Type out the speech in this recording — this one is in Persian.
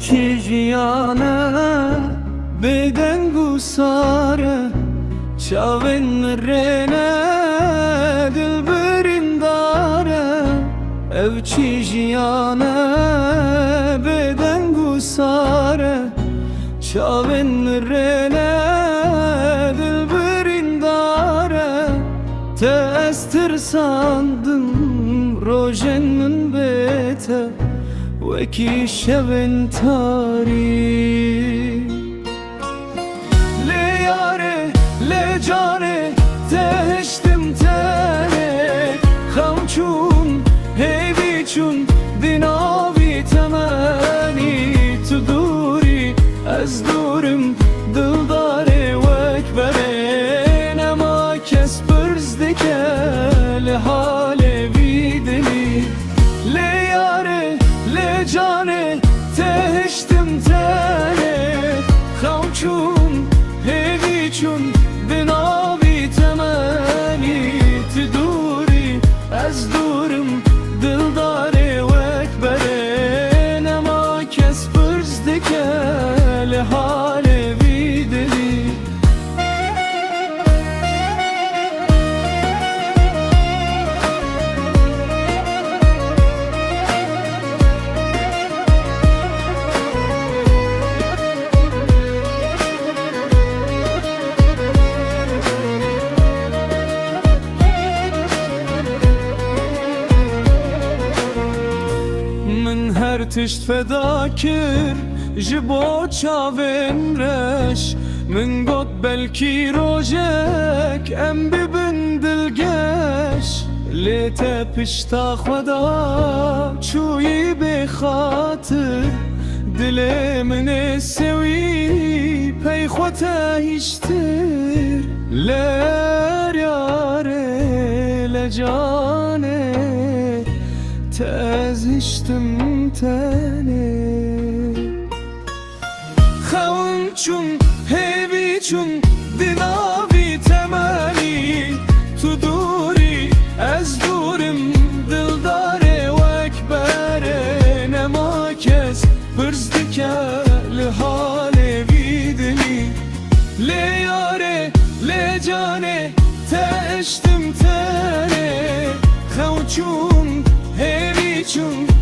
چی جیانه بدنگو ساره چاون مرنه دل برینداره او چی جیانه بدنگو ساره چاون مرنه دل برینداره تأستر ساندم روژن من بیته وکی شبن تاری لیاره لجانه تهشتم تنه خمچون هیوی چون دیناوی تمانی تو دوری از دورم دلداره وک بره نما کس برزدکه لحاله ویدنی لیاره لجانه تهشتم تنه خمچون هیوی چون دناوی تمانی تدوری از دورم دلداره وک بره نما کس برزدکه لحاله ویدنی هر تشت فدا کر جبو چاوین رش من گوت بلکی روژک ام ببن دلگش لیت پشتا خدا چوی بخاطر دل من سوی پی خوتا هیشتر لر یاره لجانه تازشتم تانه خون چون هیوی چون دیناوی تمانی تو دوری از دورم دلداره وک بره نما کس برزدکه لحاله ویدنی لیاره لجانه تاشتم تانه خون چون هیوی چون